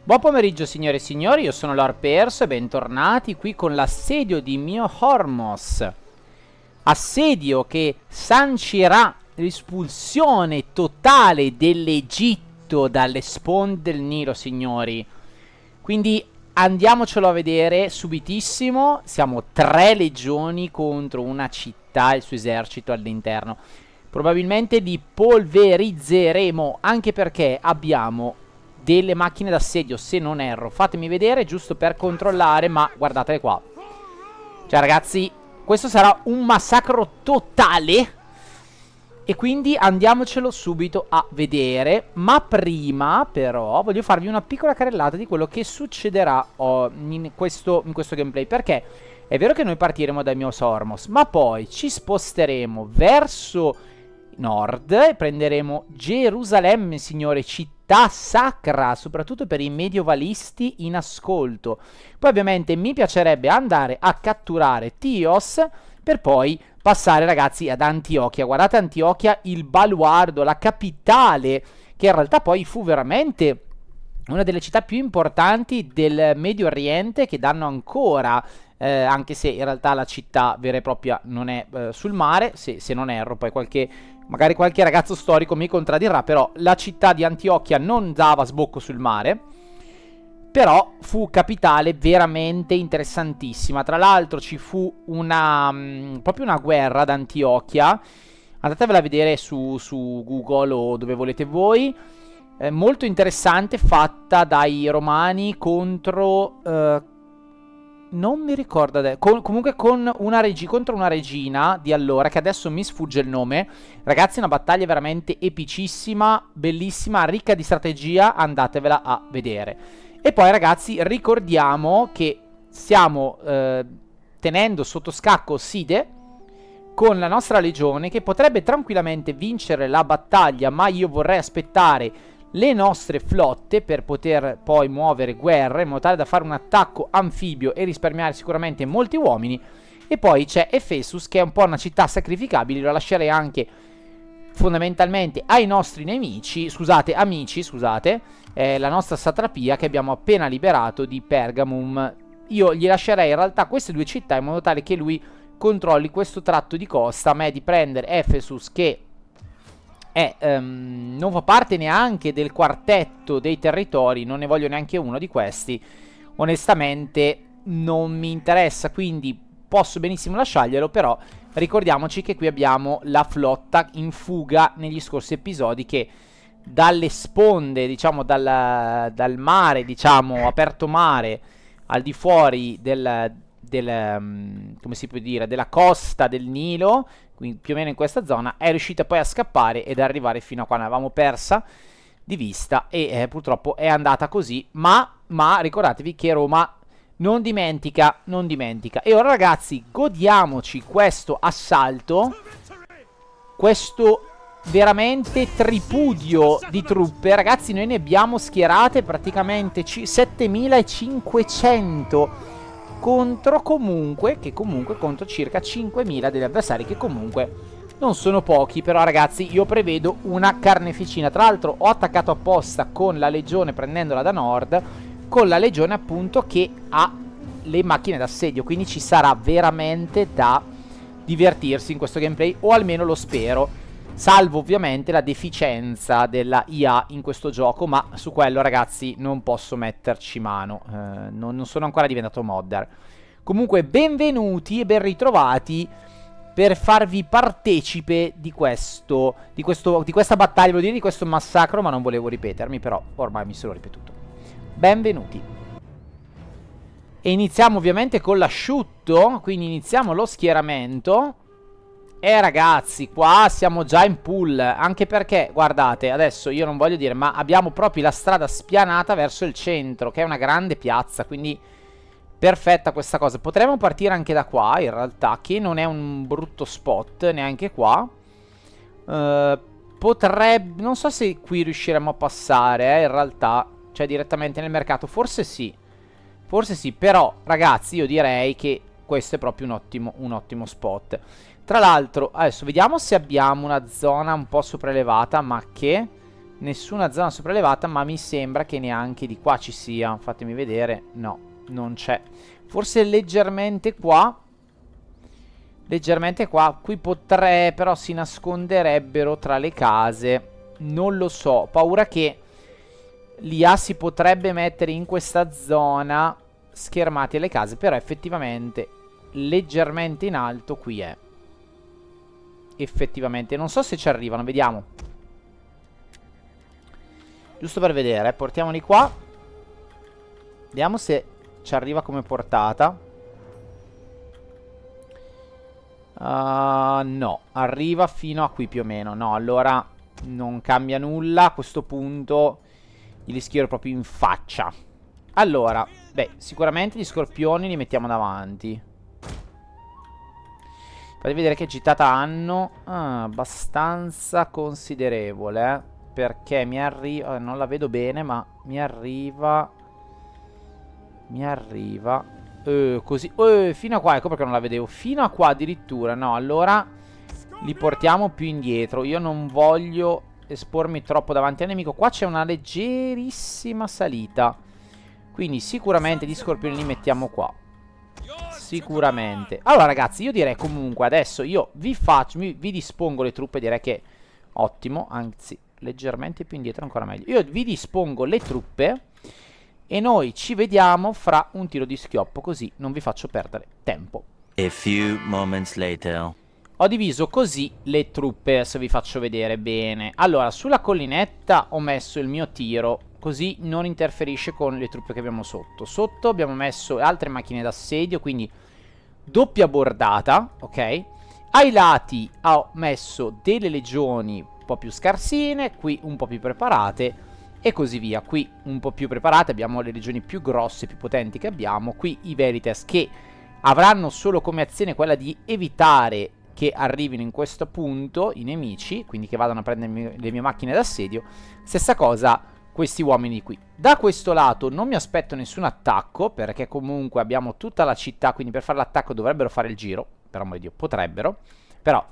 Buon pomeriggio signore e signori, io sono Lord Perso e bentornati qui con l'assedio di Mio Hormos. Assedio che sancirà l'espulsione totale dell'Egitto dalle sponde del Nilo, signori. Quindi andiamocelo a vedere subitissimo. Siamo 3 legioni contro una città e il suo esercito all'interno. Probabilmente li polverizzeremo, anche perché abbiamo delle macchine d'assedio, se non erro. Fatemi vedere, giusto per controllare, ma guardate qua. Cioè ragazzi, questo sarà un massacro totale. E quindi andiamocelo subito a vedere. Ma prima però voglio farvi una piccola carrellata di quello che succederà in questo gameplay. Perché è vero che noi partiremo dai Mio Hormos, ma poi ci sposteremo verso nord e prenderemo Gerusalemme, signore, città sacra, soprattutto per i medievalisti in ascolto. Poi ovviamente mi piacerebbe andare a catturare Tios per poi passare, ragazzi, ad Antiochia. Guardate Antiochia, il baluardo, la capitale, che in realtà poi fu veramente una delle città più importanti del Medio Oriente, che danno ancora, anche se in realtà la città vera e propria non è sul mare, se non erro. Poi magari qualche ragazzo storico mi contraddirà, però la città di Antiochia non dava sbocco sul mare, però fu capitale veramente interessantissima. Tra l'altro ci fu proprio una guerra ad Antiochia, andatevela a vedere su Google o dove volete voi, molto interessante, fatta dai romani contro non mi ricordo comunque con contro una regina di allora, che adesso mi sfugge il nome. Ragazzi, una battaglia veramente epicissima, bellissima, ricca di strategia, andatevela a vedere. E poi ragazzi, ricordiamo che stiamo tenendo sotto scacco Side con la nostra legione, che potrebbe tranquillamente vincere la battaglia, ma io vorrei aspettare le nostre flotte per poter poi muovere guerre, in modo tale da fare un attacco anfibio e risparmiare sicuramente molti uomini. E poi c'è Ephesus, che è un po' una città sacrificabile, lo lascerei anche fondamentalmente ai nostri amici, la nostra satrapia che abbiamo appena liberato di Pergamum. Io gli lascerei in realtà queste 2 città in modo tale che lui controlli questo tratto di costa. A me di prendere Ephesus, che non fa parte neanche del quartetto dei territori, non ne voglio neanche uno di questi, onestamente non mi interessa, quindi posso benissimo lasciarglielo. Però ricordiamoci che qui abbiamo la flotta in fuga negli scorsi episodi, che dalle sponde, diciamo dal mare, diciamo aperto mare, al di fuori come si può dire, della costa del Nilo, quindi più o meno in questa zona, è riuscita poi a scappare ed arrivare fino a qua. Ne avevamo persa di vista e purtroppo è andata così, ma ricordatevi che Roma non dimentica. E ora ragazzi, godiamoci questo assalto, questo veramente tripudio di truppe. Ragazzi, noi ne abbiamo schierate praticamente 7500 contro contro circa 5000 degli avversari, che comunque non sono pochi. Però ragazzi, io prevedo una carneficina. Tra l'altro ho attaccato apposta con la legione, prendendola da nord, con la legione appunto che ha le macchine d'assedio, quindi ci sarà veramente da divertirsi in questo gameplay, o almeno lo spero, salvo ovviamente la deficienza della IA in questo gioco, ma su quello ragazzi non posso metterci mano, non sono ancora diventato modder. Comunque benvenuti e ben ritrovati per farvi partecipe di questa battaglia, volevo dire di questo massacro, ma non volevo ripetermi, però ormai mi sono ripetuto. Benvenuti. E iniziamo ovviamente con l'asciutto, quindi iniziamo lo schieramento. E ragazzi, qua siamo già in pool, anche perché, guardate, adesso io non voglio dire, ma abbiamo proprio la strada spianata verso il centro, che è una grande piazza, quindi perfetta questa cosa. Potremmo partire anche da qua, in realtà, che non è un brutto spot, neanche qua. Non so se qui riusciremo a passare, in realtà, cioè direttamente nel mercato, forse sì, però, ragazzi, io direi che questo è proprio un ottimo spot. Tra l'altro, adesso vediamo se abbiamo una zona un po' sopraelevata, ma che nessuna zona sopraelevata, ma mi sembra che neanche di qua ci sia. Fatemi vedere. No, non c'è. Forse leggermente qua. Leggermente qua. Qui potrei, però si nasconderebbero tra le case. Non lo so. Ho paura che l'IA si potrebbe mettere in questa zona schermati alle case. Però effettivamente leggermente in alto qui è. Effettivamente. Non so se ci arrivano. Vediamo. Giusto per vedere. Portiamoli qua. Vediamo se ci arriva come portata. No. Arriva fino a qui più o meno. No, allora non cambia nulla. A questo punto gli schiero proprio in faccia. Allora, beh, sicuramente gli scorpioni li mettiamo davanti. Fate vedere che gittata hanno. Abbastanza considerevole, perché mi arriva. Non la vedo bene, ma mi arriva. Mi arriva. Così. Fino a qua, ecco perché non la vedevo. Fino a qua addirittura. No, allora li portiamo più indietro. Io non voglio espormi troppo davanti al nemico. Qua c'è una leggerissima salita. Quindi sicuramente gli scorpioni li mettiamo qua. Sicuramente. Allora ragazzi, io direi comunque adesso io vi dispongo le truppe. Direi che ottimo. Anzi, leggermente più indietro ancora meglio. Io vi dispongo le truppe e noi ci vediamo fra un tiro di schioppo, così non vi faccio perdere tempo. A few moments later. Ho diviso così le truppe, se vi faccio vedere bene. Allora, sulla collinetta ho messo il mio tiro, così non interferisce con le truppe che abbiamo sotto. Sotto abbiamo messo altre macchine d'assedio, quindi doppia bordata, ok? Ai lati ho messo delle legioni un po' più scarsine, qui un po' più preparate e così via. Qui un po' più preparate, abbiamo le legioni più grosse, più potenti che abbiamo. Qui i Veritas che avranno solo come azione quella di evitare che arrivino in questo punto i nemici, quindi che vadano a prendere le mie macchine d'assedio. Stessa cosa questi uomini qui. Da questo lato non mi aspetto nessun attacco, perché comunque abbiamo tutta la città, quindi per fare l'attacco dovrebbero fare il giro, per amore di Dio, potrebbero. Però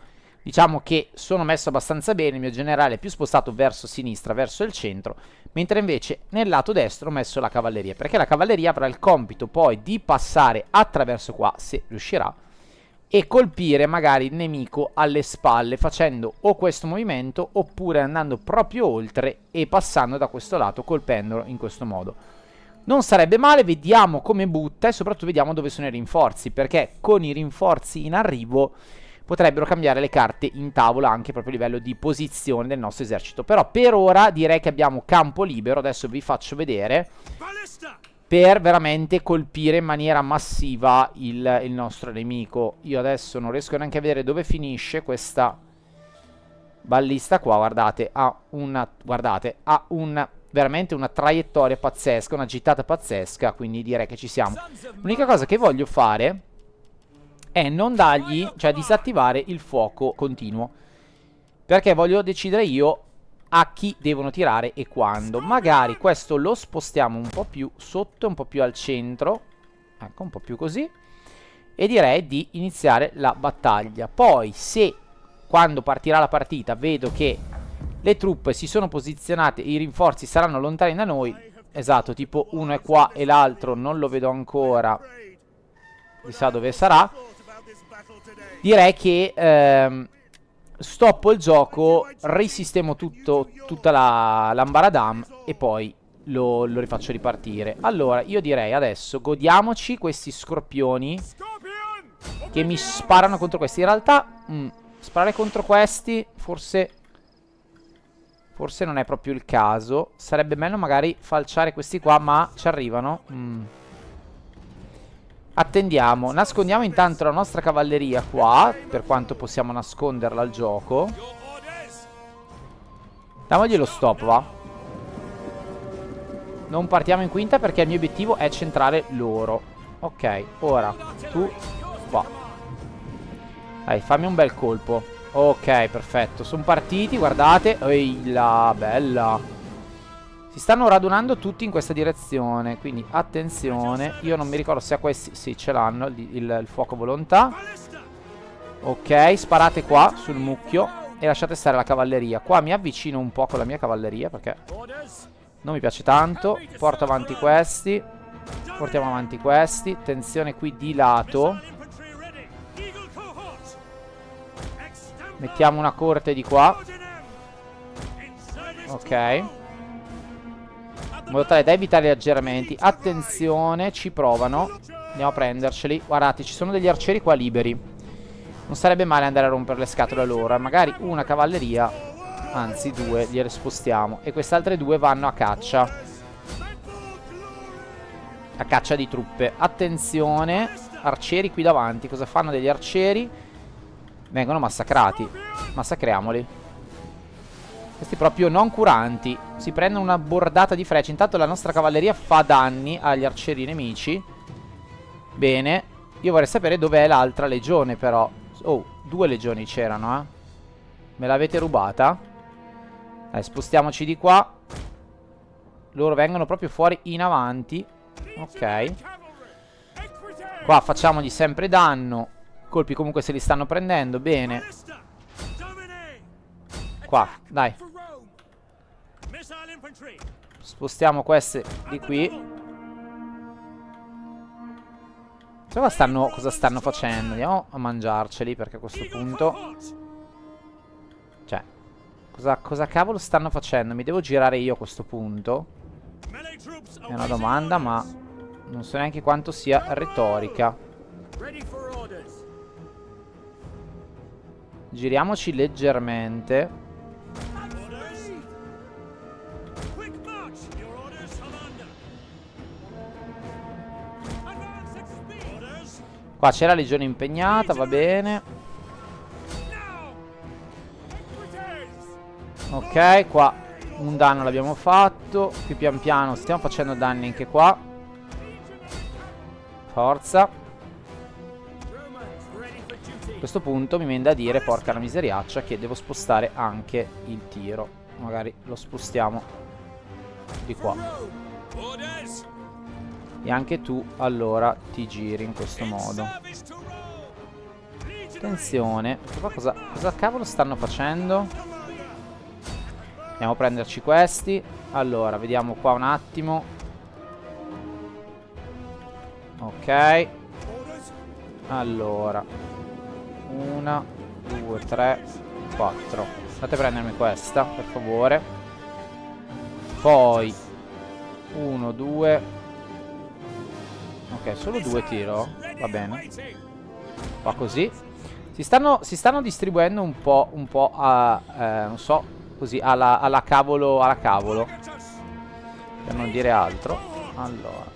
diciamo che sono messo abbastanza bene, il mio generale è più spostato verso sinistra, verso il centro, mentre invece nel lato destro ho messo la cavalleria, perché la cavalleria avrà il compito poi di passare attraverso qua, se riuscirà, e colpire magari il nemico alle spalle facendo o questo movimento oppure andando proprio oltre e passando da questo lato colpendolo in questo modo. Non sarebbe male, vediamo come butta e soprattutto vediamo dove sono i rinforzi, perché con i rinforzi in arrivo potrebbero cambiare le carte in tavola anche proprio a livello di posizione del nostro esercito. Però per ora direi che abbiamo campo libero, adesso vi faccio vedere, per veramente colpire in maniera massiva il nostro nemico. Io adesso non riesco neanche a vedere dove finisce questa ballista qua. Guardate, ha veramente una traiettoria pazzesca, una gittata pazzesca, quindi direi che ci siamo. L'unica cosa che voglio fare è non dargli, cioè disattivare il fuoco continuo, perché voglio decidere io a chi devono tirare e quando. Magari questo lo spostiamo un po' più sotto, un po' più al centro, ecco, un po' più così, e direi di iniziare la battaglia. Poi se quando partirà la partita vedo che le truppe si sono posizionate, i rinforzi saranno lontani da noi, esatto, tipo uno è qua e l'altro non lo vedo ancora, chissà dove sarà, direi che stoppo il gioco, risistemo tutta l'ambaradam e poi lo rifaccio ripartire. Allora io direi adesso godiamoci questi scorpioni che mi sparano contro questi. In realtà sparare contro questi forse non è proprio il caso. Sarebbe bello magari falciare questi qua, ma ci arrivano. Attendiamo, nascondiamo intanto la nostra cavalleria qua, per quanto possiamo nasconderla al gioco. Diamogli lo stop, va. Non partiamo in quinta perché il mio obiettivo è centrare loro. Ok, ora tu qua. Dai, fammi un bel colpo. Ok, perfetto, sono partiti, guardate. Ehi là, bella. Si stanno radunando tutti in questa direzione, quindi attenzione. Io non mi ricordo se a questi... Sì, ce l'hanno, il fuoco volontà. Ok, sparate qua sul mucchio. e lasciate stare la cavalleria. Qua mi avvicino un po' con la mia cavalleria perché non mi piace tanto. Porto avanti questi. Portiamo avanti questi. Attenzione qui di lato. Mettiamo una corte di qua. Ok. In modo tale da evitare gli aggiramenti. Attenzione, ci provano. Andiamo a prenderceli. Guardate, ci sono degli arcieri qua liberi. Non sarebbe male andare a rompere le scatole a loro. Magari una cavalleria, anzi 2, gliele spostiamo. E queste altre 2 vanno a caccia. A caccia di truppe. Attenzione, arcieri qui davanti. Cosa fanno degli arcieri? Vengono massacrati. Massacriamoli. Questi proprio non curanti. Si prendono una bordata di frecce. Intanto la nostra cavalleria fa danni agli arcieri nemici. Bene. Io vorrei sapere dov'è l'altra legione però. Oh, 2 legioni c'erano, eh. Me l'avete rubata? Dai, spostiamoci di qua. Loro vengono proprio fuori in avanti. Ok. Qua facciamogli sempre danno. Colpi comunque se li stanno prendendo. Bene. Qua, dai. Spostiamo queste di qui. Cosa stanno facendo? Andiamo a mangiarceli perché a questo punto... Cioè, cosa cavolo stanno facendo? Mi devo girare io a questo punto? È una domanda, ma non so neanche quanto sia retorica. Giriamoci leggermente. Qua c'è la legione impegnata, va bene. Ok, qua un danno l'abbiamo fatto. Qui pian piano stiamo facendo danni anche qua. Forza. A questo punto mi viene da dire, porca la miseriaccia, che devo spostare anche il tiro. Magari lo spostiamo di qua. E anche tu allora ti giri in questo modo. Attenzione. Qua cosa cavolo stanno facendo? Andiamo a prenderci questi. Allora, vediamo qua un attimo. Ok. Allora 1, 2, 3, 4. Fate prendermi questa, per favore. Poi 1, 2. Ok, solo 2 tiro. Va bene. Qua così. Si stanno distribuendo un po' a... non so, così, alla cavolo. Per non dire altro. Allora.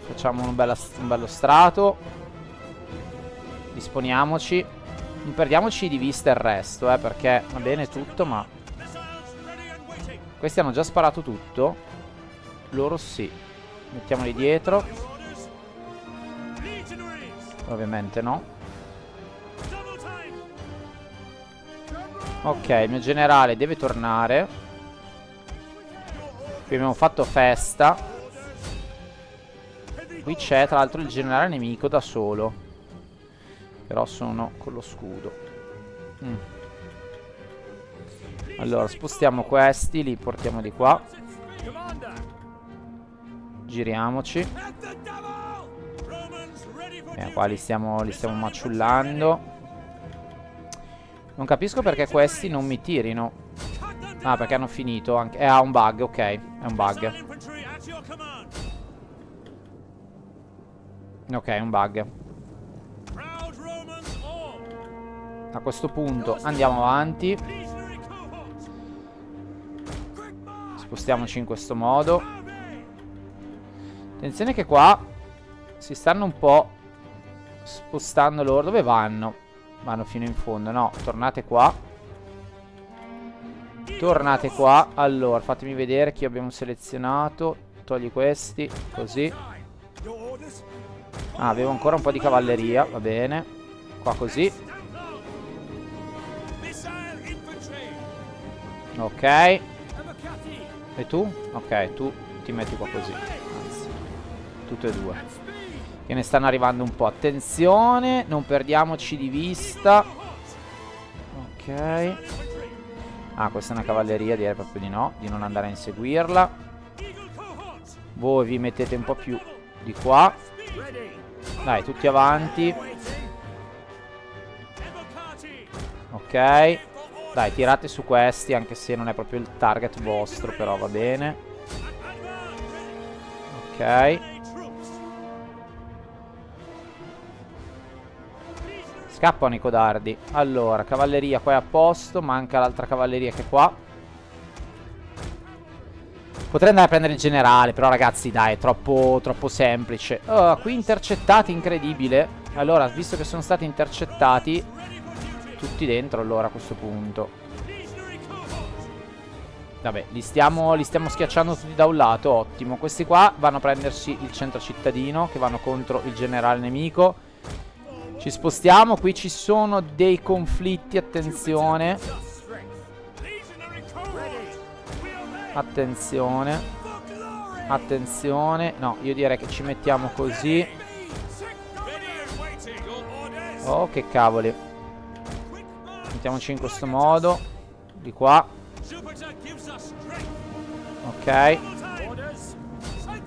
Facciamo un bello strato. Disponiamoci. Non perdiamoci di vista il resto, perché va bene tutto, ma... Questi hanno già sparato tutto. Loro sì. Mettiamoli dietro. Ovviamente no. Ok, il mio generale deve tornare. Qui abbiamo fatto festa. Qui c'è tra l'altro il generale nemico da solo. Però sono con lo scudo. Allora spostiamo questi. Li portiamo di qua. Giriamoci. Qua li stiamo maciullando. Non capisco perché questi non mi tirino. Ah, perché hanno finito anche. Ha un bug, ok. È un bug. Ok, è un bug. A questo punto andiamo avanti. Spostiamoci in questo modo. Attenzione che qua si stanno un po' spostando loro. Dove vanno? Vanno fino in fondo. No, tornate qua. Tornate qua. Allora, fatemi vedere chi abbiamo selezionato. Togli questi, così. Ah, avevo ancora un po' di cavalleria. Va bene. Qua così. Ok. E tu? Ok, tu ti metti qua così. Anzi, tutte e due. Che ne stanno arrivando un po'. Attenzione, non perdiamoci di vista. Ok. Ah, questa è una cavalleria, direi proprio di no, di non andare a inseguirla. Voi vi mettete un po' più di qua. Dai, tutti avanti. Ok. Dai, tirate su questi, anche se non è proprio il target vostro, però va bene. Ok. Scappano i codardi. Allora, cavalleria qua è a posto. Manca l'altra cavalleria che è qua. Potrei andare a prendere il generale, però ragazzi dai, è troppo semplice. Qui intercettati, incredibile. Allora, visto che sono stati intercettati, tutti dentro allora a questo punto. Vabbè, li stiamo schiacciando tutti da un lato, ottimo. Questi qua vanno a prendersi il centro cittadino, che vanno contro il generale nemico. Ci spostiamo, qui ci sono dei conflitti, attenzione. Attenzione. Attenzione. No, io direi che ci mettiamo così. Oh, che cavoli. Mettiamoci in questo modo. Di qua. Ok.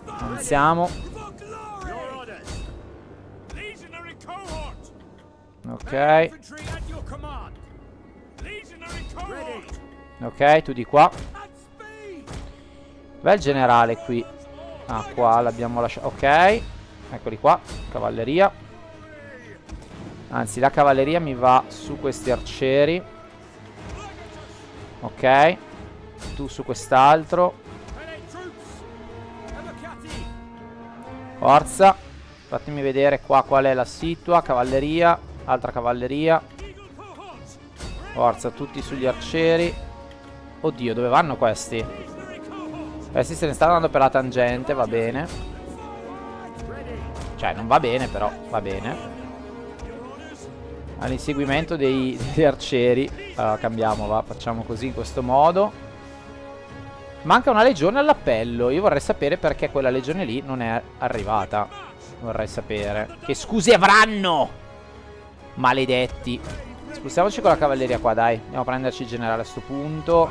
Avanziamo. Ok. Ok, tu di qua. Bel generale qui. Ah, qua l'abbiamo lasciato. Ok. Eccoli qua. Cavalleria. Anzi, la cavalleria mi va su questi arcieri. Ok. Tu su quest'altro. Forza. Fatemi vedere qua qual è la situa. Cavalleria. Altra cavalleria. Forza, tutti sugli arcieri. Oddio, dove vanno questi? Questi se ne stanno andando per la tangente, va bene. Cioè, non va bene, però va bene. All'inseguimento degli arcieri. Allora, cambiamo, va, facciamo così, in questo modo. Manca una legione all'appello. Io vorrei sapere perché quella legione lì non è arrivata. Vorrei sapere. Che scuse avranno? Maledetti. Spostiamoci con la cavalleria qua, dai. Andiamo a prenderci il generale a sto punto.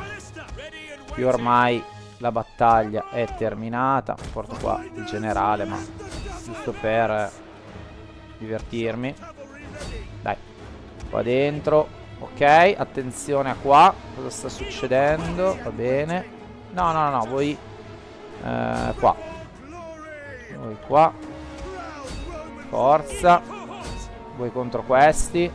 Qui ormai la battaglia è terminata. Porto qua il generale, ma giusto per divertirmi. Dai, qua dentro. Ok, attenzione a qua. Cosa sta succedendo? Va bene. No, no, no, voi qua. Voi qua. Forza. Voi contro questi.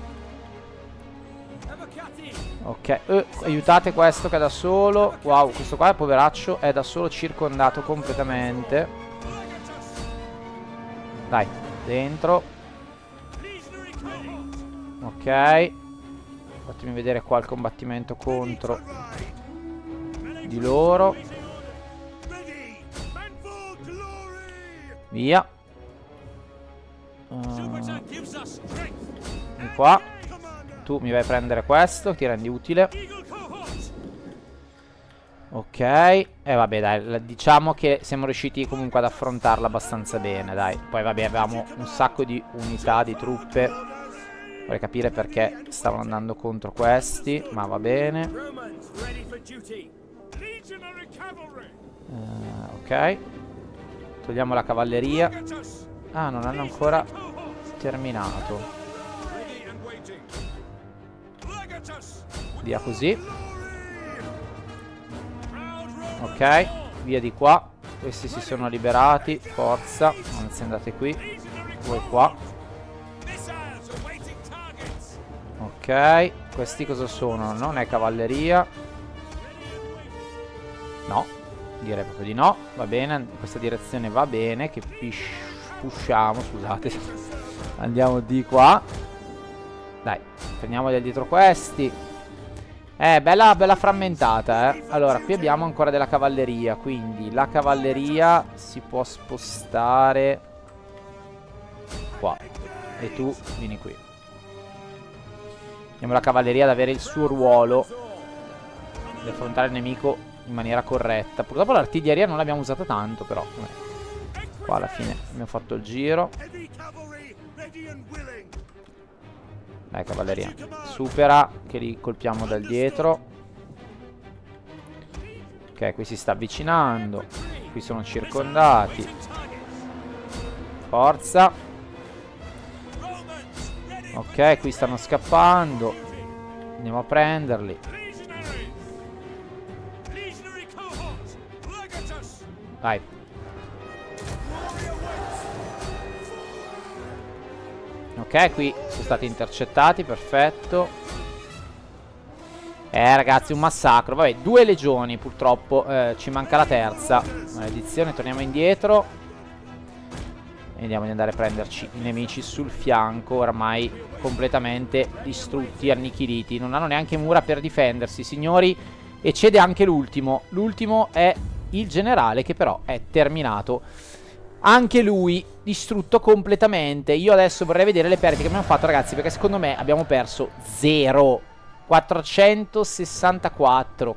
Ok, aiutate questo che è da solo. Wow, questo qua, poveraccio, è da solo, circondato completamente. Dai, dentro. Ok. Fatemi vedere qua il combattimento contro di loro. Via. Di qua. Tu mi vai a prendere questo, ti rendi utile. Ok. E vabbè, dai, diciamo che siamo riusciti comunque ad affrontarla abbastanza bene, dai. Poi vabbè, avevamo un sacco di unità, di truppe. Vorrei capire perché stavano andando contro questi, ma va bene. Ok. Togliamo la cavalleria. Ah, non hanno ancora terminato. Via così. Ok, via di qua. Questi si sono liberati. Forza. Anzi, andate qui. Voi qua. Ok, questi cosa sono? Non è cavalleria. No, direi proprio di no. Va bene, in questa direzione va bene. Che pushiamo, scusate. Andiamo di qua. Dai, prendiamo da dietro questi. Bella frammentata, eh. Allora, qui abbiamo ancora della cavalleria. Quindi la cavalleria si può spostare qua. E tu vieni qui. Andiamo la cavalleria ad avere il suo ruolo di affrontare il nemico in maniera corretta. Purtroppo l'artiglieria non l'abbiamo usata tanto, però qua alla fine abbiamo fatto il giro. Dai, cavalleria. Supera, che li colpiamo dal dietro. Ok, qui si sta avvicinando. Qui sono circondati. Forza. Ok, qui stanno scappando. Andiamo a prenderli. Vai. Ok, qui sono stati intercettati, perfetto. Ragazzi, un massacro. Vabbè, 2 legioni purtroppo. Ci manca la terza. Maledizione, torniamo indietro. E andiamo ad andare a prenderci i nemici sul fianco. Ormai completamente distrutti, annichiliti. Non hanno neanche mura per difendersi, signori. E cede anche l'ultimo. L'ultimo è il generale, che però è terminato. Anche lui distrutto completamente. Io adesso vorrei vedere le perdite che abbiamo fatto, ragazzi, perché secondo me abbiamo perso 0. 464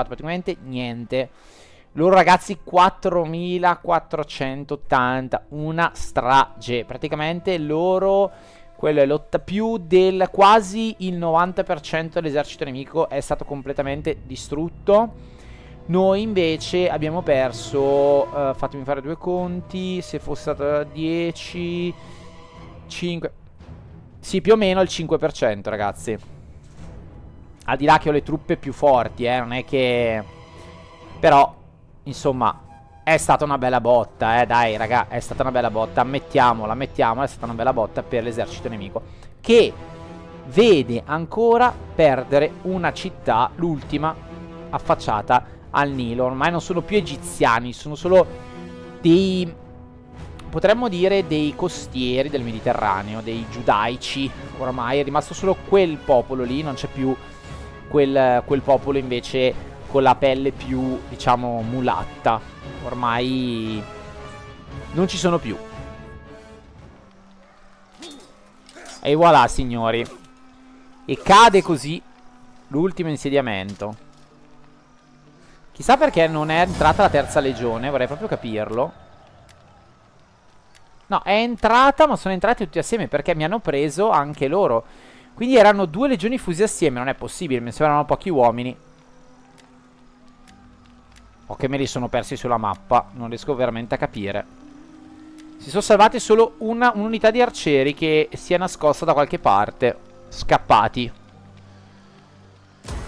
praticamente niente. Loro, ragazzi, 4480. Una strage. Praticamente loro, quello è più del quasi il 90% dell'esercito nemico è stato completamente distrutto. Noi invece abbiamo perso, fatemi fare 2 conti, se fosse stato 10, 5, sì, più o meno il 5%, ragazzi. Al di là che ho le truppe più forti, non è che... Però, insomma, è stata una bella botta, dai, raga, è stata una bella botta, ammettiamola, è stata una bella botta per l'esercito nemico, che vede ancora perdere una città, l'ultima, affacciata al Nilo. Ormai non sono più egiziani, sono solo dei... potremmo dire dei costieri del Mediterraneo, dei giudaici. Ormai è rimasto solo quel popolo lì, non c'è più quel popolo invece con la pelle più, diciamo, mulatta. Ormai non ci sono più. E voilà, signori. E cade così l'ultimo insediamento. Chissà perché non è entrata la terza legione, vorrei proprio capirlo. No, è entrata, ma sono entrati tutti assieme perché mi hanno preso anche loro. Quindi erano 2 legioni fuse assieme, non è possibile, mi sembrano pochi uomini. O che me li sono persi sulla mappa, non riesco veramente a capire. Si sono salvati solo un'unità di arcieri che si è nascosta da qualche parte. Scappati.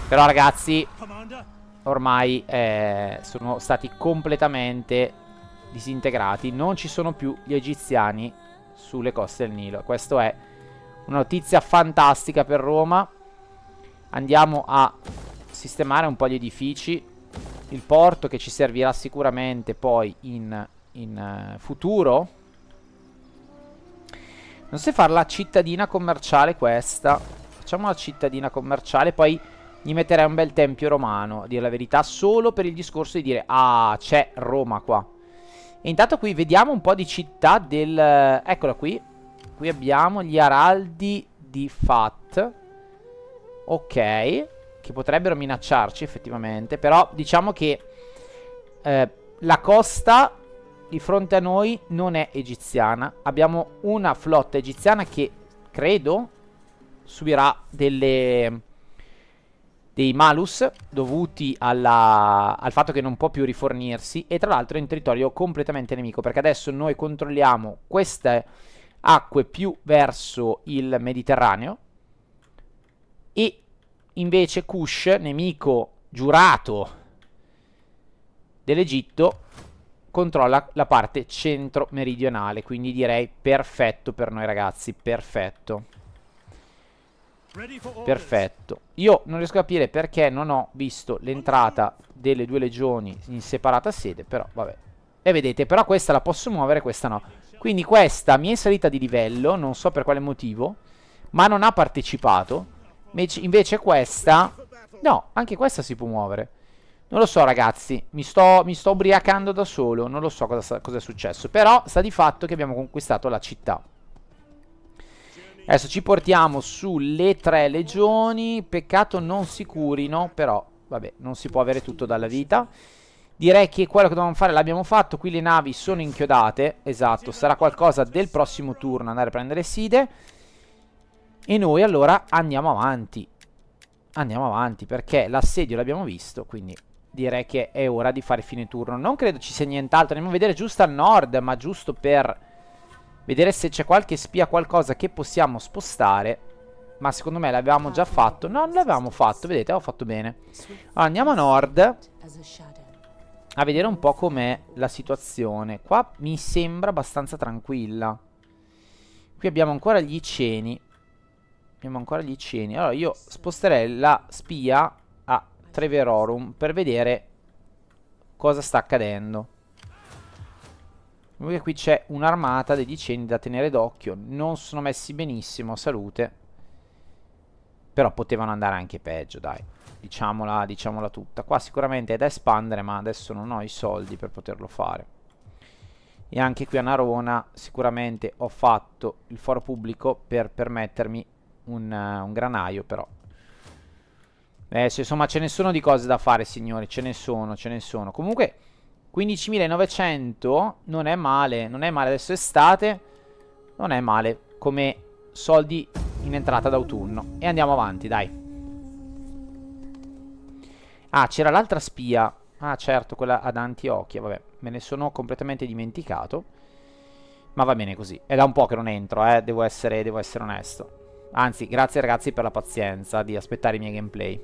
Però, ragazzi, ormai sono stati completamente disintegrati. Non ci sono più gli egiziani sulle coste del Nilo. Questo è una notizia fantastica per Roma. Andiamo a sistemare un po' gli edifici. Il porto che ci servirà sicuramente poi in futuro. Non so se fare la cittadina commerciale questa. Facciamo la cittadina commerciale, poi gli metterei un bel tempio romano, a dire la verità, solo per il discorso di dire: ah, c'è Roma qua. E intanto qui vediamo un po' di città del... eccola qui. Qui abbiamo gli araldi di Fat. Ok, che potrebbero minacciarci effettivamente. Però diciamo che la costa di fronte a noi non è egiziana. Abbiamo una flotta egiziana che credo subirà dei malus dovuti al fatto che non può più rifornirsi. E tra l'altro è in territorio completamente nemico, perché adesso noi controlliamo queste acque più verso il Mediterraneo. E invece Kush, nemico giurato dell'Egitto, controlla la parte centro-meridionale. Quindi direi perfetto per noi, ragazzi, perfetto. Perfetto. Io non riesco a capire perché non ho visto l'entrata delle 2 legioni in separata sede, però vabbè. E vedete, però questa la posso muovere, questa no. Quindi questa mi è salita di livello, non so per quale motivo, ma non ha partecipato. Invece questa... no, anche questa si può muovere. Non lo so, ragazzi, mi sto ubriacando da solo, non lo so cosa è successo. Però sta di fatto che abbiamo conquistato la città. Adesso ci portiamo sulle 3 legioni. Peccato non si curino, però vabbè, non si può avere tutto dalla vita. Direi che quello che dovevamo fare l'abbiamo fatto. Qui le navi sono inchiodate. Esatto, sarà qualcosa del prossimo turno andare a prendere side. E noi allora andiamo avanti. Andiamo avanti perché l'assedio l'abbiamo visto, quindi direi che è ora di fare fine turno. Non credo ci sia nient'altro, andiamo a vedere giusto al nord, ma giusto per vedere se c'è qualche spia, qualcosa che possiamo spostare. Ma secondo me l'avevamo già fatto. No, non l'avevamo fatto, vedete, avevo fatto bene. Allora andiamo a nord a vedere un po' com'è la situazione. Qua mi sembra abbastanza tranquilla. Qui abbiamo ancora gli Iceni. Allora io sposterei la spia a Treverorum per vedere cosa sta accadendo. Qui c'è un'armata degli Iceni da tenere d'occhio. Non sono messi benissimo, salute. Però potevano andare anche peggio, dai. Diciamola tutta. Qua sicuramente è da espandere, ma adesso non ho i soldi per poterlo fare. E anche qui a Narona sicuramente ho fatto il foro pubblico per permettermi un granaio, però. Insomma, ce ne sono di cose da fare, signori. Ce ne sono. Comunque, 15.900 non è male. Non è male. Adesso è estate. Non è male come soldi in entrata d'autunno. E andiamo avanti, dai. Ah, c'era l'altra spia. Ah, certo, quella ad Antiochia. Vabbè, me ne sono completamente dimenticato. Ma va bene così. È da un po' che non entro, devo essere onesto. Anzi, grazie ragazzi per la pazienza di aspettare i miei gameplay.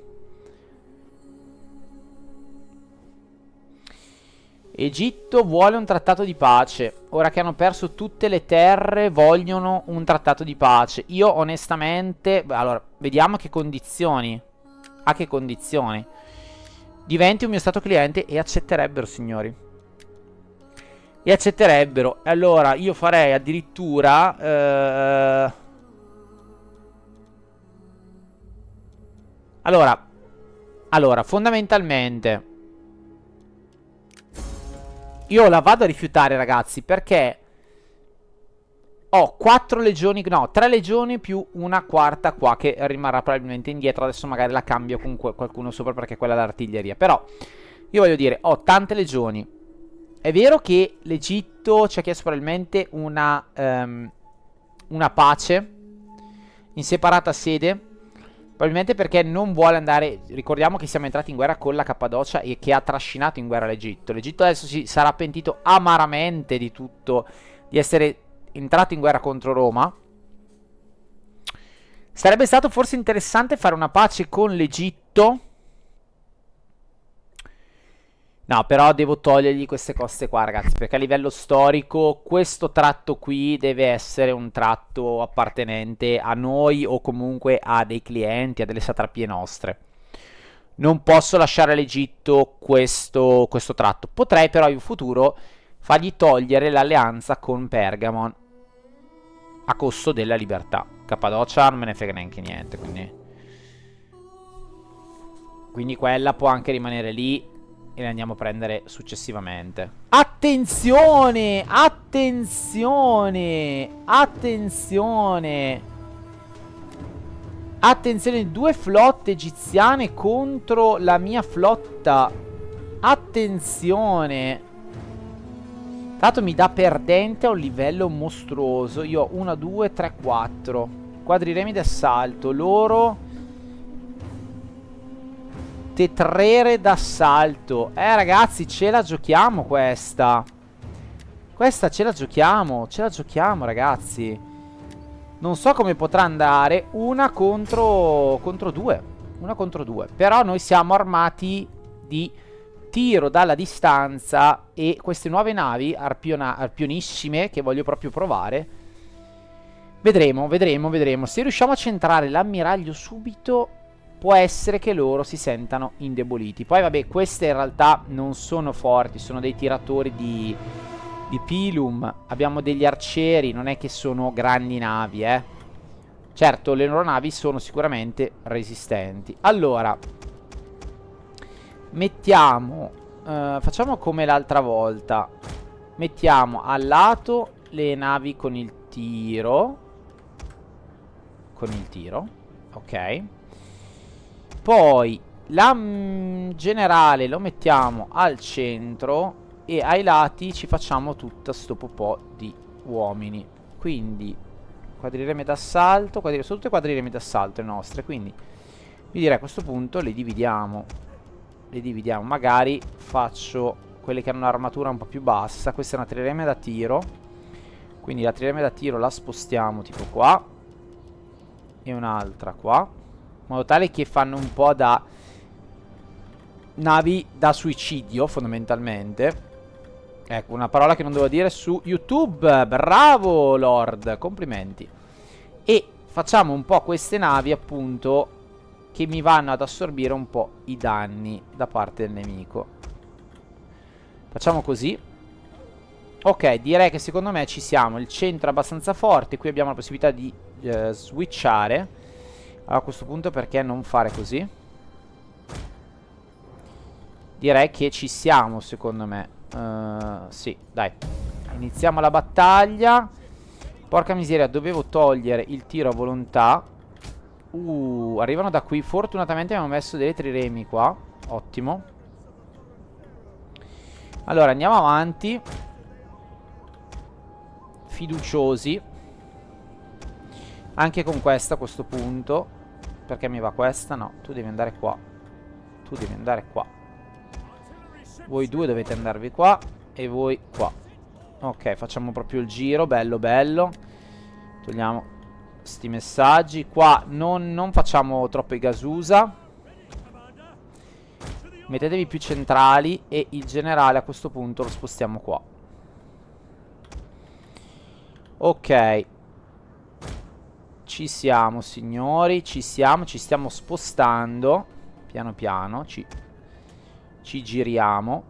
Egitto vuole un trattato di pace. Ora che hanno perso tutte le terre, vogliono un trattato di pace. Io onestamente... Allora, vediamo a che condizioni. A che condizioni. Diventi un mio stato cliente e accetterebbero, signori. E accetterebbero. E allora io farei addirittura... Allora, fondamentalmente io la vado a rifiutare, ragazzi, perché ho 4 legioni, no, 3 legioni più una quarta qua che rimarrà probabilmente indietro. Adesso magari la cambio con qualcuno sopra perché quella è l'artiglieria. Però io voglio dire, ho tante legioni. È vero che l'Egitto ci ha chiesto probabilmente una pace in separata sede. Probabilmente perché non vuole andare... Ricordiamo che siamo entrati in guerra con la Cappadocia e che ha trascinato in guerra l'Egitto. L'Egitto adesso si sarà pentito amaramente di tutto, di essere entrato in guerra contro Roma. Sarebbe stato forse interessante fare una pace con l'Egitto. No, però devo togliergli queste coste qua, ragazzi, perché a livello storico questo tratto qui deve essere un tratto appartenente a noi o comunque a dei clienti, a delle satrapie nostre. Non posso lasciare all'Egitto questo tratto. Potrei però in futuro fargli togliere l'alleanza con Pergamon a costo della libertà. Cappadocia non me ne frega neanche niente, quindi quella può anche rimanere lì e le andiamo a prendere successivamente. Attenzione! Attenzione! Attenzione! Attenzione, 2 flotte egiziane contro la mia flotta. Attenzione! Tanto mi dà perdente a un livello mostruoso. Io ho 1, 2, 3, 4 quadriremi d'assalto. Loro tetrere d'assalto. Ragazzi, ce la giochiamo questa. Questa ce la giochiamo. Ce la giochiamo, ragazzi. Non so come potrà andare. Una contro 2. Una contro 2. Però noi siamo armati di tiro dalla distanza e queste nuove navi arpionissime che voglio proprio provare. Vedremo. Se riusciamo a centrare l'ammiraglio subito, può essere che loro si sentano indeboliti. Poi vabbè, queste in realtà non sono forti, sono dei tiratori di Pilum. Abbiamo degli arcieri, non è che sono grandi navi, Certo, le loro navi sono sicuramente resistenti. Allora, mettiamo, facciamo come l'altra volta. Mettiamo al lato le navi con il tiro. Ok. Poi la generale lo mettiamo al centro e ai lati ci facciamo tutta sto po' di uomini. Quindi quadrireme d'assalto, sono tutte quadrireme d'assalto le nostre, quindi vi direi a questo punto le dividiamo. Le dividiamo, magari faccio quelle che hanno un'armatura un po' più bassa. Questa è una trireme da tiro, quindi la trireme da tiro la spostiamo tipo qua e un'altra qua, in modo tale che fanno un po' da navi da suicidio fondamentalmente. Ecco, una parola che non devo dire su YouTube. Bravo Lord, complimenti. E facciamo un po' queste navi appunto che mi vanno ad assorbire un po' i danni da parte del nemico. Facciamo così. Ok, direi che secondo me ci siamo. Il centro è abbastanza forte. Qui abbiamo la possibilità di switchare. Allora, a questo punto perché non fare così? Direi che ci siamo secondo me. Sì, dai. Iniziamo la battaglia. Porca miseria, dovevo togliere il tiro a volontà. Arrivano da qui. Fortunatamente abbiamo messo delle triremi qua. Ottimo. Allora, andiamo avanti. Fiduciosi. Anche con questa a questo punto. Perché mi va questa? No, tu devi andare qua. Tu devi andare qua. Voi due dovete andarvi qua. E voi qua. Ok, facciamo proprio il giro. Bello, bello. Togliamo sti messaggi. Qua non facciamo troppo i gasusa. Mettetevi più centrali. E il generale a questo punto lo spostiamo qua. Ok. Ci siamo signori. Ci siamo spostando. Piano piano. Ci giriamo.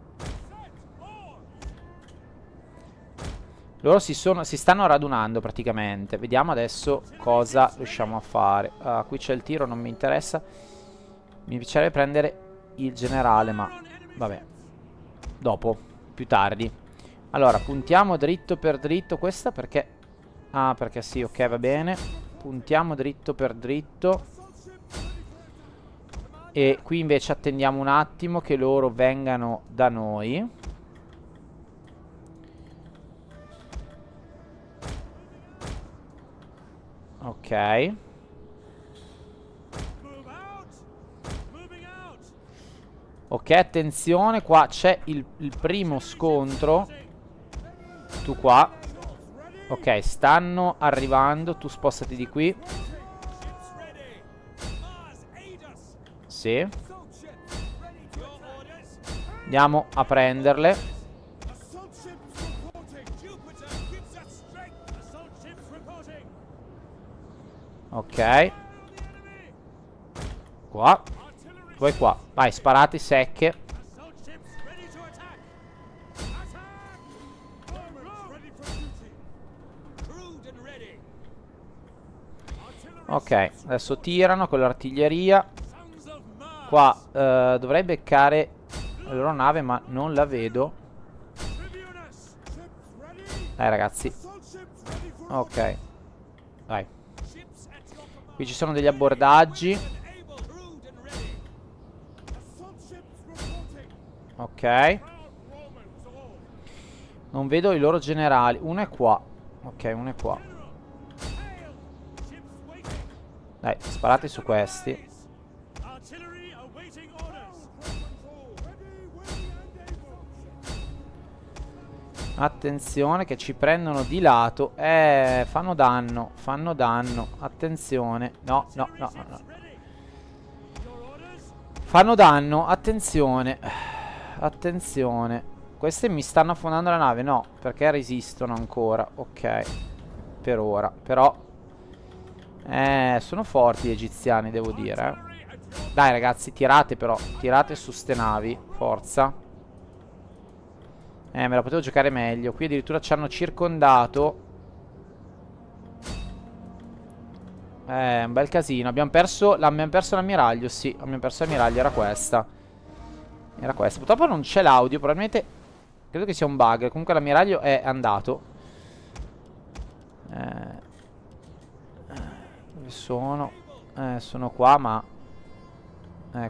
Loro si stanno radunando praticamente. Vediamo adesso cosa riusciamo a fare. Qui c'è il tiro, non mi interessa. Mi piacerebbe prendere il generale, ma vabbè. Dopo, più tardi. Allora, puntiamo dritto per dritto. Questa perché... Ah, perché sì, ok, va bene. Puntiamo dritto per dritto. E qui invece attendiamo un attimo che loro vengano da noi. Ok. Ok, attenzione, qua c'è il primo scontro. Tu qua. Ok, stanno arrivando. Tu spostati di qui. Sì. Andiamo a prenderle. Ok. Qua. Poi qua. Vai, sparate secche. Ok, adesso tirano con l'artiglieria. Qua dovrei beccare la loro nave, ma non la vedo. Dai ragazzi. Ok. Vai. Qui ci sono degli abbordaggi. Ok. Non vedo i loro generali. Uno è qua. Ok, uno è qua. Dai, sparate su questi. Attenzione che ci prendono di lato. Fanno danno. Fanno danno. Attenzione. No, no, no, no, no. Fanno danno. Attenzione. Attenzione. Queste mi stanno affondando la nave. No, perché resistono ancora. Ok. Per ora. Però sono forti gli egiziani, devo dire. Dai ragazzi, tirate però. Tirate su ste navi. Forza. Me la potevo giocare meglio. Qui addirittura ci hanno circondato. Un bel casino. Abbiamo perso l'ammiraglio. Sì, abbiamo perso l'ammiraglio. Era questa. Era questa. Purtroppo non c'è l'audio. Probabilmente credo che sia un bug. Comunque l'ammiraglio è andato. Dove sono? Sono qua, ma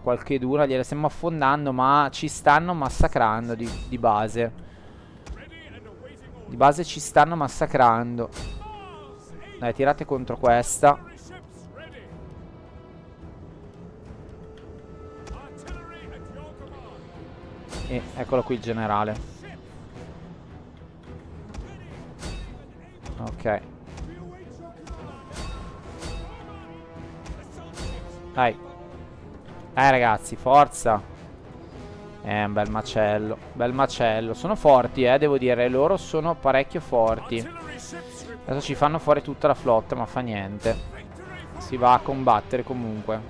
qualcheduna gliele stiamo affondando. Ma ci stanno massacrando di base. Di base ci stanno massacrando. Dai, tirate contro questa. E eccolo qui il generale. Ok. Dai. Dai ragazzi, forza. Un bel macello. Bel macello. Sono forti, devo dire. Loro sono parecchio forti. Adesso ci fanno fuori tutta la flotta, ma fa niente. Si va a combattere comunque.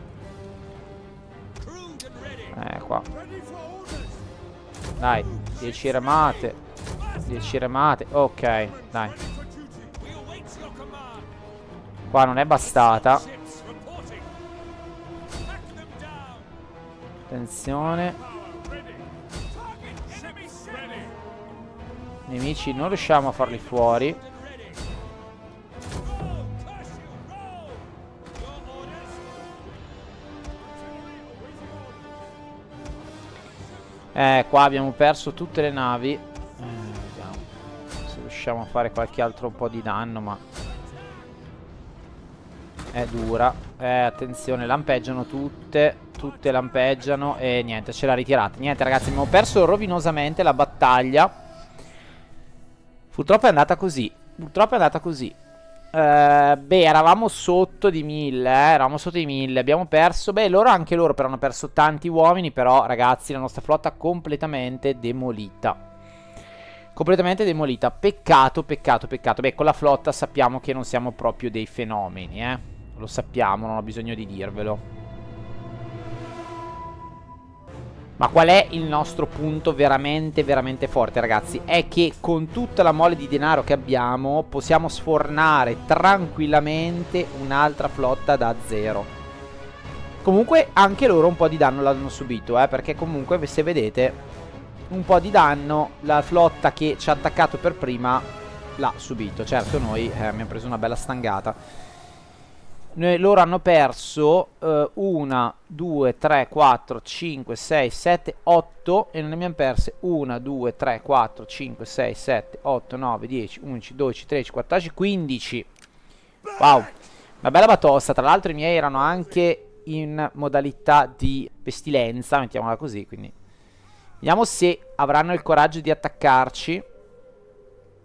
Qua. Dai, 10 remate. 10 remate. Ok, dai. Qua non è bastata. Attenzione. Nemici non riusciamo a farli fuori. Qua abbiamo perso tutte le navi. Vediamo se riusciamo a fare qualche altro po' di danno, ma è dura. Attenzione, lampeggiano tutte. Tutte lampeggiano e niente, ce l'ha ritirata. Niente ragazzi, abbiamo perso rovinosamente la battaglia. Purtroppo è andata così. Purtroppo è andata così. Beh, eravamo sotto di 1000, eravamo sotto di 1000. Abbiamo perso, beh, anche loro però hanno perso tanti uomini. Però ragazzi, la nostra flotta completamente demolita. Completamente demolita. Peccato, peccato, peccato. Beh, con la flotta sappiamo che non siamo proprio dei fenomeni, lo sappiamo, non ho bisogno di dirvelo. Ma qual è il nostro punto veramente, veramente forte, ragazzi? È che con tutta la mole di denaro che abbiamo possiamo sfornare tranquillamente un'altra flotta da zero. Comunque anche loro un po' di danno l'hanno subito, perché comunque se vedete un po' di danno la flotta che ci ha attaccato per prima l'ha subito. Certo, noi abbiamo preso una bella stangata. Loro hanno perso 1, 2, 3, 4, 5, 6, 7, 8 e noi ne abbiamo perse 1, 2, 3, 4, 5, 6, 7, 8, 9, 10, 11, 12, 13, 14, 15. Wow, una bella batosta. Tra l'altro i miei erano anche in modalità di pestilenza, mettiamola così, quindi vediamo se avranno il coraggio di attaccarci.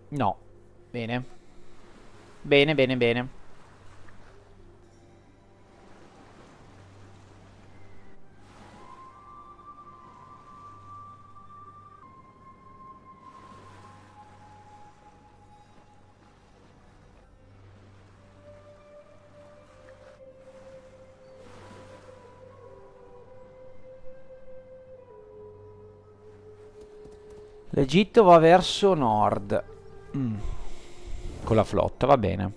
No. Bene. Bene, bene, bene. L'Egitto va verso nord. Con la flotta, va bene.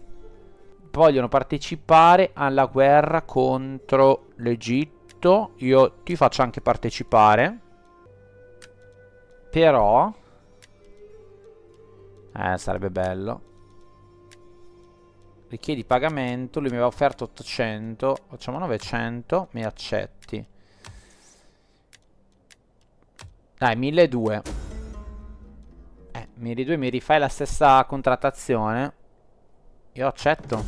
Vogliono partecipare alla guerra contro l'Egitto. Io ti faccio anche partecipare. Però sarebbe bello. Richiedi pagamento. Lui mi aveva offerto 800. Facciamo 900. Mi accetti. Dai, 1200. 1200 mi rifai la stessa contrattazione. Io accetto.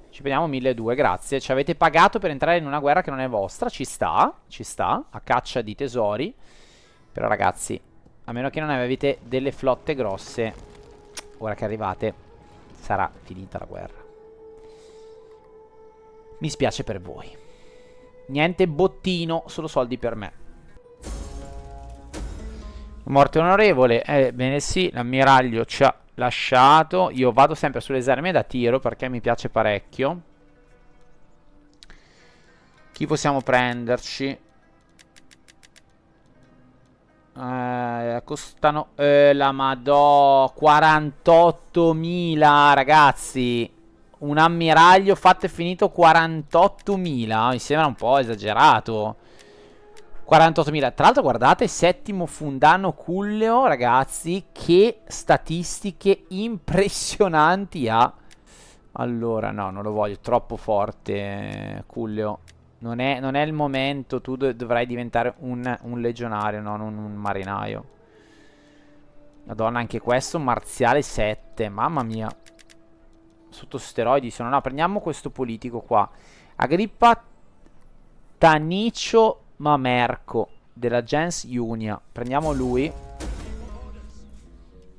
Ci prendiamo 1200, grazie. Ci avete pagato per entrare in una guerra che non è vostra. Ci sta, a caccia di tesori. Però ragazzi, a meno che non avete delle flotte grosse, ora che arrivate sarà finita la guerra. Mi spiace per voi. Niente bottino, solo soldi per me. Morte onorevole, bene sì, l'ammiraglio ci ha lasciato. Io vado sempre sulle armi da tiro perché mi piace parecchio. Chi possiamo prenderci? Costano la madò 48.000 ragazzi. Un ammiraglio fatto e finito 48.000. Mi sembra un po' esagerato. 48.000. Tra l'altro guardate, settimo Fundano Culleo, ragazzi, che statistiche impressionanti ha. Allora, no, non lo voglio, troppo forte Culleo. Non è il momento, tu dovrai diventare un legionario, non un marinaio. Madonna, anche questo, marziale 7, mamma mia. sotto steroidi sono. No, prendiamo questo politico qua. Agrippa Tanicio Mamerco della gens Iunia. Prendiamo lui.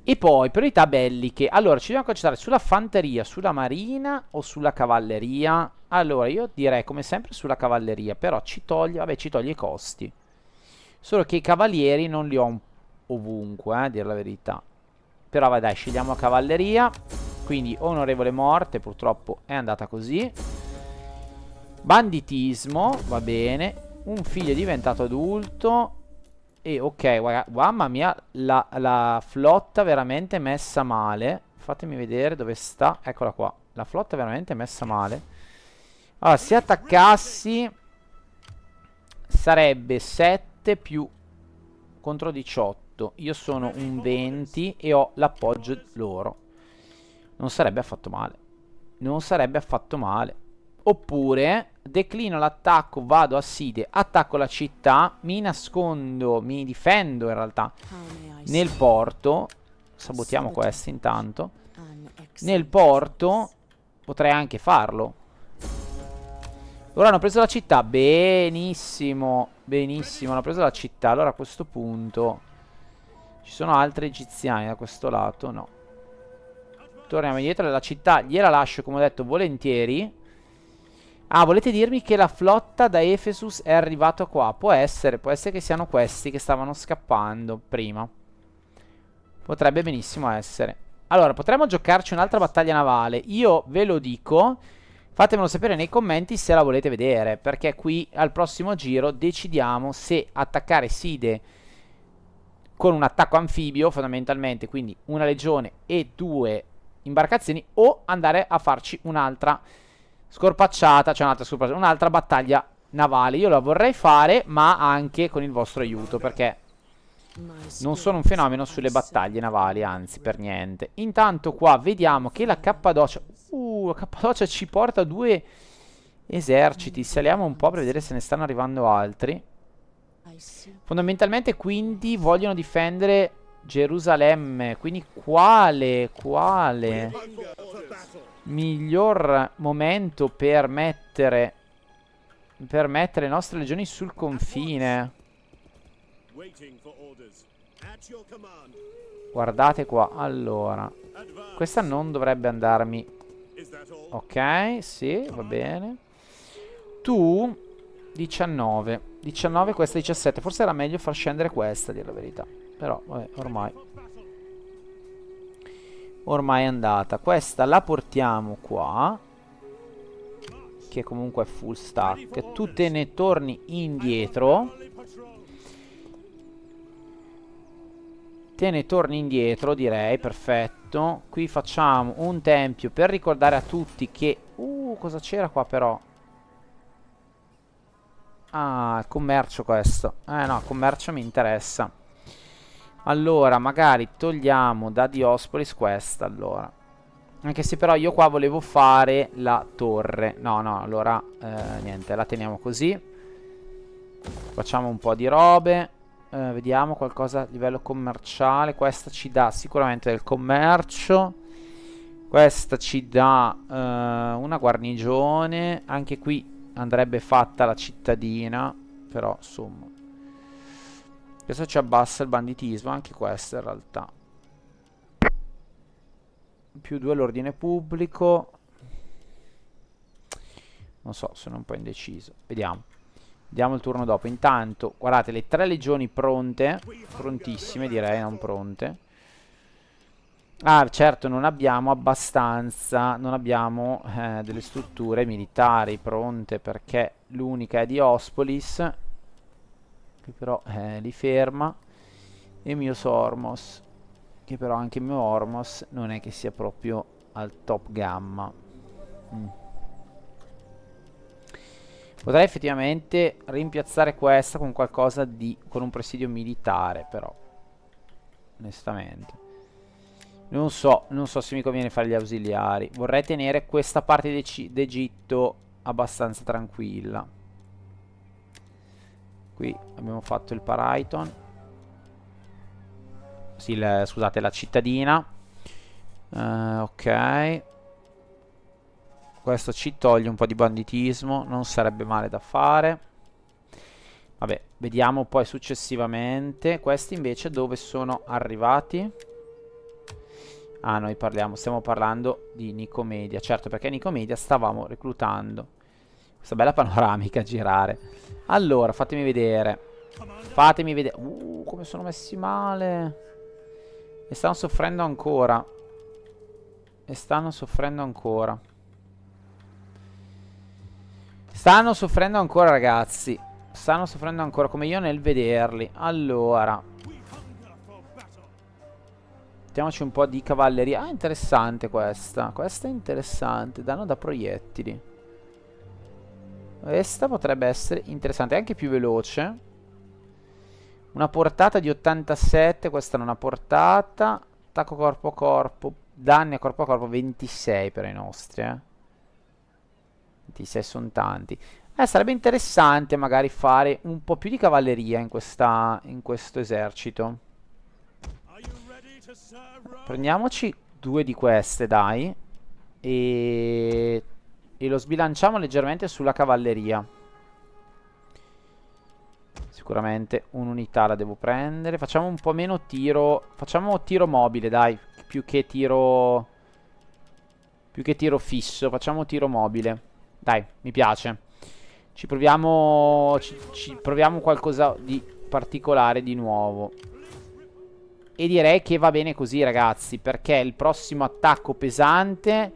E poi priorità belliche. Allora ci dobbiamo concentrare sulla fanteria, sulla marina o sulla cavalleria. Allora io direi come sempre sulla cavalleria, però ci toglie, vabbè, ci toglie i costi. Solo che i cavalieri non li ho ovunque, a dire la verità. Però vai, dai, scegliamo cavalleria. Quindi onorevole morte, purtroppo è andata così. Banditismo, va bene. Un figlio è diventato adulto. E ok, guarda, mamma mia, la flotta veramente messa male. Fatemi vedere dove sta. Eccola qua. La flotta è veramente messa male. Allora, se attaccassi sarebbe 7 più contro 18. Io sono un 20 e ho l'appoggio loro. Non sarebbe affatto male. Non sarebbe affatto male. Oppure declino l'attacco, vado a Side, attacco la città, mi nascondo, mi difendo in realtà nel porto. Sabotiamo questo intanto. Nel porto potrei anche farlo. Ora hanno preso la città. Benissimo. Benissimo, hanno preso la città. Allora a questo punto ci sono altri egiziani da questo lato? No. Torniamo indietro. La città gliela lascio, come ho detto, volentieri. Ah, volete dirmi che la flotta da Ephesus è arrivata qua? Può essere che siano questi che stavano scappando prima. Potrebbe benissimo essere. Allora, potremmo giocarci un'altra battaglia navale. Io ve lo dico, fatemelo sapere nei commenti se la volete vedere, perché qui al prossimo giro decidiamo se attaccare Side con un attacco anfibio, fondamentalmente, quindi una legione e 2 imbarcazioni, o andare a farci un'altra scorpacciata, cioè un'altra battaglia navale. Io la vorrei fare, ma anche con il vostro aiuto, perché non sono un fenomeno sulle battaglie navali, anzi, per niente. Intanto qua vediamo che la Cappadocia... la Cappadocia ci porta 2 eserciti. Saliamo un po' per vedere se ne stanno arrivando altri. Fondamentalmente, quindi, vogliono difendere Gerusalemme. Quindi quale miglior momento per mettere le nostre legioni sul confine? Guardate qua. Allora, questa non dovrebbe andarmi. Ok, sì, va bene. Tu 19, questa 17. Forse era meglio far scendere questa, a dire la verità. Però vabbè, ormai è andata. Questa la portiamo qua, che comunque è full stack. Tu te ne torni indietro. Direi, perfetto. Qui facciamo un tempio per ricordare a tutti che... cosa c'era qua però? Ah, il commercio questo. No, il commercio mi interessa. Allora, magari togliamo da Diospolis questa, allora. Anche se però io qua volevo fare la torre. No, allora, niente, la teniamo così. Facciamo un po' di robe. Vediamo qualcosa a livello commerciale. Questa ci dà sicuramente del commercio. Questa ci dà una guarnigione. Anche qui andrebbe fatta la cittadina. Però, insomma, questo ci abbassa il banditismo. Anche questo in realtà. +2 all'ordine pubblico. Non so, sono un po' indeciso. Vediamo il turno dopo. Intanto, guardate, le 3 legioni pronte. Prontissime, direi, non pronte. Ah, certo, non abbiamo abbastanza. Non abbiamo delle strutture militari pronte, perché l'unica è Diospolis, che però li ferma. E mio Sormos, che però anche il mio Ormos non è che sia proprio al top gamma. Potrei effettivamente rimpiazzare questa con qualcosa di... con un presidio militare, però onestamente non so se mi conviene fare gli ausiliari. Vorrei tenere questa parte d'Egitto abbastanza tranquilla. Qui abbiamo fatto il Paraiton. Sì, scusate, la cittadina. Ok. Questo ci toglie un po' di banditismo, non sarebbe male da fare. Vabbè, vediamo poi successivamente. Questi invece dove sono arrivati? Ah, stiamo parlando di Nicomedia. Certo, perché Nicomedia stavamo reclutando. Questa bella panoramica a girare. Allora, fatemi vedere. Fatemi vedere. Come sono messi male. E stanno soffrendo ancora. Stanno soffrendo ancora, ragazzi. Stanno soffrendo ancora, come io nel vederli. Allora, mettiamoci un po' di cavalleria. Ah, interessante questa. Questa è interessante. Danno da proiettili. Questa potrebbe essere interessante. È anche più veloce. Una portata di 87. Questa non ha portata. Attacco corpo a corpo. Danni a corpo 26 per i nostri, 26 sono tanti. Sarebbe interessante magari fare un po' più di cavalleria in questo esercito. Prendiamoci 2 di queste, dai. E lo sbilanciamo leggermente sulla cavalleria. Sicuramente un'unità la devo prendere. Facciamo un po' meno tiro. Facciamo tiro mobile, dai. Più che tiro fisso. Facciamo tiro mobile. Dai, mi piace. Ci proviamo qualcosa di particolare di nuovo. E direi che va bene così, ragazzi, perché il prossimo attacco pesante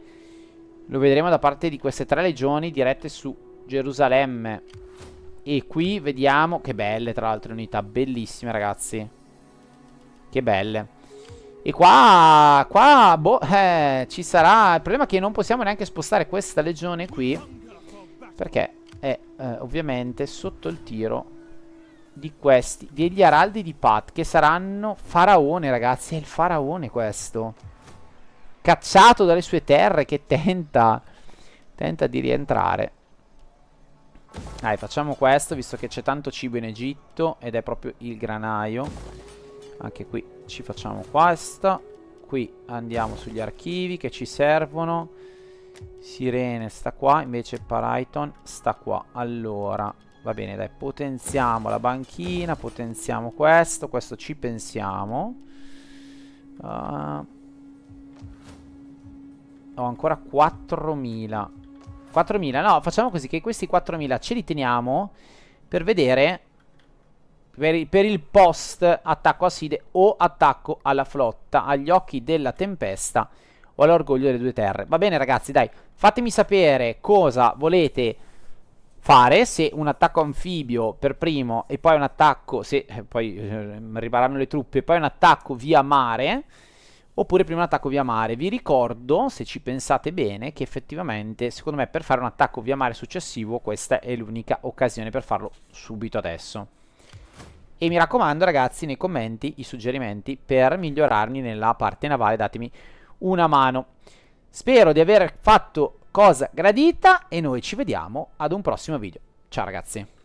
lo vedremo da parte di queste 3 legioni dirette su Gerusalemme. E qui vediamo, che belle tra l'altro unità, bellissime, ragazzi. Che belle. E qua boh, ci sarà. Il problema è che non possiamo neanche spostare questa legione qui, perché è ovviamente sotto il tiro di questi, degli araldi di Pat, che saranno faraone, ragazzi. È il faraone questo, cacciato dalle sue terre, che tenta di rientrare. Dai, facciamo questo, visto che c'è tanto cibo in Egitto ed è proprio il granaio. Anche qui ci facciamo questo. Qui andiamo sugli archivi che ci servono. Sirene sta qua, invece Paraiton sta qua. Allora, va bene, dai, potenziamo la banchina, potenziamo questo ci pensiamo. Ho ancora 4.000. 4.000, no, facciamo così, che questi 4.000 ce li teniamo per vedere per il post attacco a Side o attacco alla flotta, agli occhi della tempesta o all'orgoglio delle 2 terre. Va bene, ragazzi, dai, fatemi sapere cosa volete fare, se un attacco anfibio per primo e poi un attacco, se poi arriveranno le truppe, e poi un attacco via mare, oppure prima un attacco via mare. Vi ricordo, se ci pensate bene, che effettivamente, secondo me, per fare un attacco via mare successivo, questa è l'unica occasione per farlo subito adesso. E mi raccomando, ragazzi, nei commenti i suggerimenti per migliorarmi nella parte navale, datemi una mano. Spero di aver fatto cosa gradita e noi ci vediamo ad un prossimo video. Ciao, ragazzi.